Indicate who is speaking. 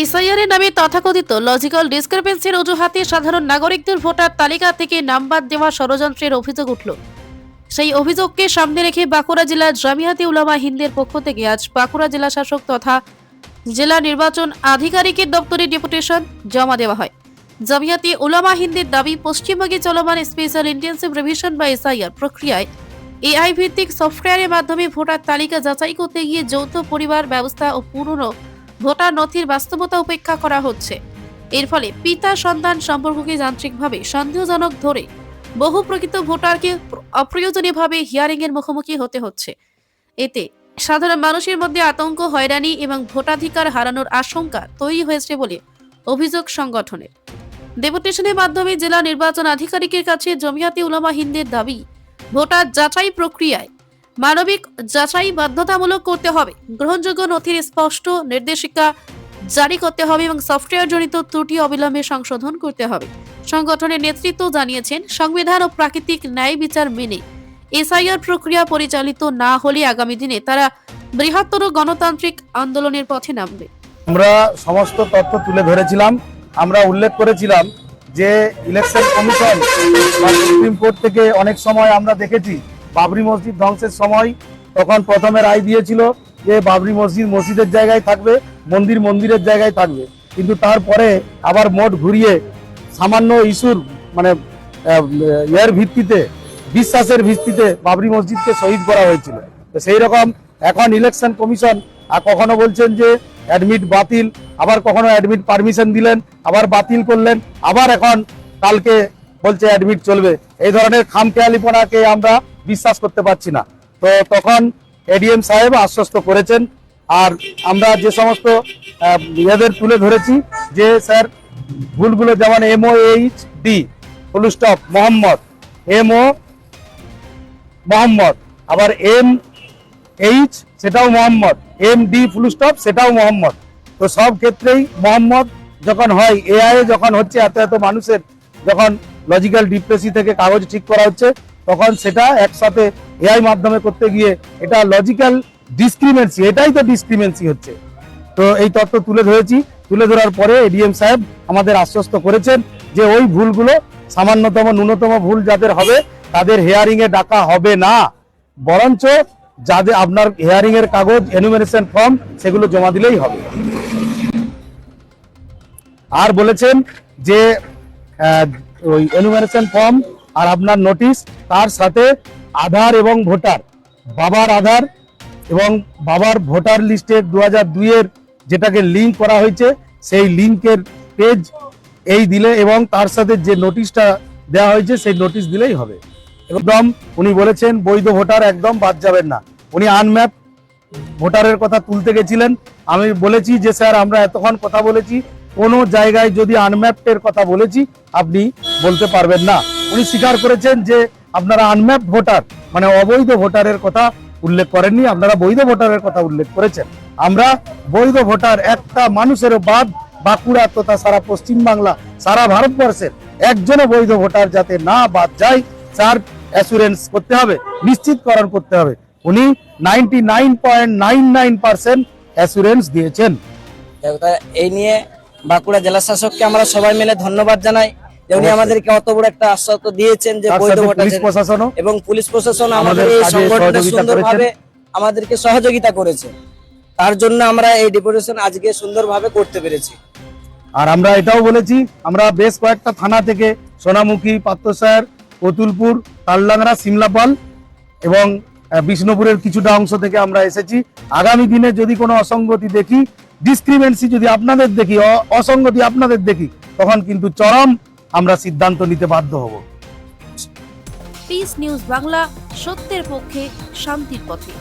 Speaker 1: এসআইআরের নামে তথাকথিত লজিক্যাল ডিসক্রিপেন্সির অজুহাতে সাধারণ নাগরিকদের ভোটার তালিকা থেকে নাম বাদ দেওয়া ষড়যন্ত্রের অভিযোগ উঠল। সেই অভিযোগকে সামনে রেখে বাঁকুড়া জেলার জামিয়াতে উলামা হিন্দের পক্ষ থেকে আজ বাঁকুড়া জেলা শাসক তথা জেলা নির্বাচন আধিকারিকের দপ্তরে ডেপুটেশন জমা দেওয়া হয়। জামিয়াতে উলামা হিন্দের দাবি, পশ্চিমবঙ্গে চলমান স্পেশাল ইন্টেন্সিভ রিভিশন বা এসআইআর প্রক্রিয়ায় এআই ভিত্তিক সফটওয়্যারের মাধ্যমে ভোটার তালিকা যাচাই করতে গিয়ে যৌথ পরিবার ব্যবস্থা ও পুরনো ভোটার নথির বাস্তবতা উপেক্ষা করা হচ্ছে। এর ফলে পিতা সন্তান সম্পর্ককে যান্ত্রিকভাবে সন্দেহজনক ধরে বহু প্রকৃত ভোটারকে অপ্রয়োজনীয়ভাবে হিয়ারিংয়ের মুখোমুখি হতে হচ্ছে। এতে সাধারণ মানুষের মধ্যে আতঙ্ক, হয়রানি এবং ভোটাধিকার হারানোর আশঙ্কা তৈরি হয়েছে বলে অভিযোগ সংগঠনের। ডেপুটেশনের মাধ্যমে জেলা নির্বাচন আধিকারিকের কাছে জামিয়াতে উলামা হিন্দের দাবি, ভোটার যাচাই প্রক্রিয়ায় মানবিক যাচাই বাধ্যতামূলক করতে হবে, গ্রহণযোগ্য নথির স্পষ্ট নির্দেশিকা জারি করতে হবে এবং সফটওয়্যার জনিত ত্রুটি অবিলম্বে সংশোধন করতে হবে। সংগঠনের নেতৃত্ব জানিয়েছেন, সংবিধান ও প্রাকৃতিক ন্যায় বিচার মেনে এসআইআর প্রক্রিয়া পরিচালিত না হলে আগামী দিনে তারা বৃহত্তর গণতান্ত্রিক আন্দোলনের পথে নামবে।
Speaker 2: আমরা সমস্ত তথ্য তুলে ধরেছিলাম। আমরা উল্লেখ করেছিলাম যে ইলেকশন কমিশন বা সুপ্রিম কোর্ট থেকে অনেক সময় আমরা দেখেছি বাবরি মসজিদ ধ্বংসের সময় তখন প্রথমে রায় দিয়েছিল যে বাবরি মসজিদ মসজিদের জায়গায় থাকবে, মন্দির মন্দিরের জায়গায় থাকবে, কিন্তু তারপরে আবার মোট ঘুরিয়ে সামান্য ইস্যুর এর ভিত্তিতে, বিশ্বাসের ভিত্তিতে বাবরি মসজিদকে শহীদ করা হয়েছিল। তো সেই রকম এখন ইলেকশন কমিশন কখনো বলছেন যে অ্যাডমিট বাতিল, আবার কখনো অ্যাডমিট পারমিশন দিলেন, আবার বাতিল করলেন, আবার এখন কালকে বলছে অ্যাডমিট চলবে। এই ধরনের খামখেয়ালিপনাকে আমরা বিশ্বাস করতে পারছি না। তো তখন এডিএম সাহেব আশ্বস্ত করেছেন। আর আমরা যে সমস্ত ইয়েদের তুলে ধরেছি যে স্যার ভুলগুলো, যেমন MOHD full stop Mohammad, MO Mohammad, আবার MH সেটাও মোহাম্মদ, MD ফুল স্টপ সেটাও মোহাম্মদ। তো সব ক্ষেত্রেই মোহাম্মদ যখন হয়, এআই যখন হচ্ছে, এত এত মানুষের যখন লজিক্যাল ডিপ্রেসি থেকে কাগজ ঠিক করা হচ্ছে, তখন সেটা একসাথে এআই মাধ্যমে করতে গিয়ে এটা লজিক্যাল ডিসক্রিমিনেন্সি, এটাই তো ডিসক্রিমিনেন্সি হচ্ছে। তো এই তথ্য তুলে ধরেছি। তুলে ধরার পরে এডিএম সাহেব আমাদের আশ্বস্ত করেছেন যে ওই ভুলগুলো, সামান্যতম ন্যূনতম ভুল যাদের হবে তাদের হিয়ারিং এ ডাকা হবে না, বরঞ্চ যাদের আপনার হিয়ারিং এর কাগজ, এনুমারেশন ফর্ম, সেগুলো জমা দিলেই হবে। আর বলেছেন যে ওই এনুমারেশন ফর্ম আর আপনার নোটিশ, তার সাথে আধার এবং ভোটার, বাবার আধার এবং বাবার ভোটার লিস্টের 2002 এর যেটাকে লিঙ্ক করা হয়েছে, সেই লিঙ্কের পেজ এই দিলে এবং তার সাথে যে নোটিশটা দেওয়া হয়েছে সেই নোটিশ দিলেই হবে। একদম উনি বলেছেন বৈধ ভোটার একদম বাদ যাবেন না। উনি আনম্যাপ ভোটারের কথা তুলতে গেছিলেন। আমি বলেছি যে স্যার আমরা এতক্ষণ কথা বলেছি, কোনো জায়গায় যদি আনম্যাপের কথা বলেছি আপনি বলতে পারবেন না। উনি স্বীকার করেছেন যে আপনারা আনম্যাপ ভোটার মানে অবৈধ ভোটারের কথা উল্লেখ করেননি, আপনারা বৈধ ভোটারের কথা উল্লেখ করেছেন। আমরা বৈধ ভোটার একটা মানুষেরও বাদ বাঁকুড়া তথা সারা পশ্চিমবাংলা, সারা ভারতবর্ষের একজনও বৈধ ভোটার যাতে না বাদ যায়, তার অ্যাসুরেন্স করতে হবে, নিশ্চিতকরণ করতে হবে। উনি 99.99% অ্যাসুরেন্স দিয়েছেন।
Speaker 3: এই নিয়ে বাঁকুড়া জেলা শাসককে আমরা সবাই মিলে ধন্যবাদ জানাই যে উনি আমাদেরকে অত বড় একটা আশ্বাস দিয়েছেন যে বৈধ ভোটার, এবং পুলিশ প্রশাসন আমাদের এই সংগঠনে সুন্দরভাবে আমাদেরকে সহযোগিতা করেছে। তার জন্য আমরা এই ডেপুটেশন আজকে সুন্দরভাবে করতে পেরেছি।
Speaker 2: আর আমরা এটাও বলেছি, আমরা বেশ কয়েকটা থানা থেকে সোনামুখী, পাত্রসার, কতুলপুর, তালডাংরা, সিমলাপাল এবং বিষ্ণুপুরের কিছুটা অংশ থেকে আমরা এসেছি। আগামী দিনে যদি কোনো অসঙ্গতি দেখি, ডিসক্রিমিনেন্সি যদি আপনাদের দেখি, অসঙ্গতি আপনাদের দেখি, তখন কিন্তু চরম আমরা সিদ্ধান্ত নিতে বাধ্য হব।
Speaker 1: পিস নিউজ বাংলা, সত্যের পক্ষে, শান্তির পথে।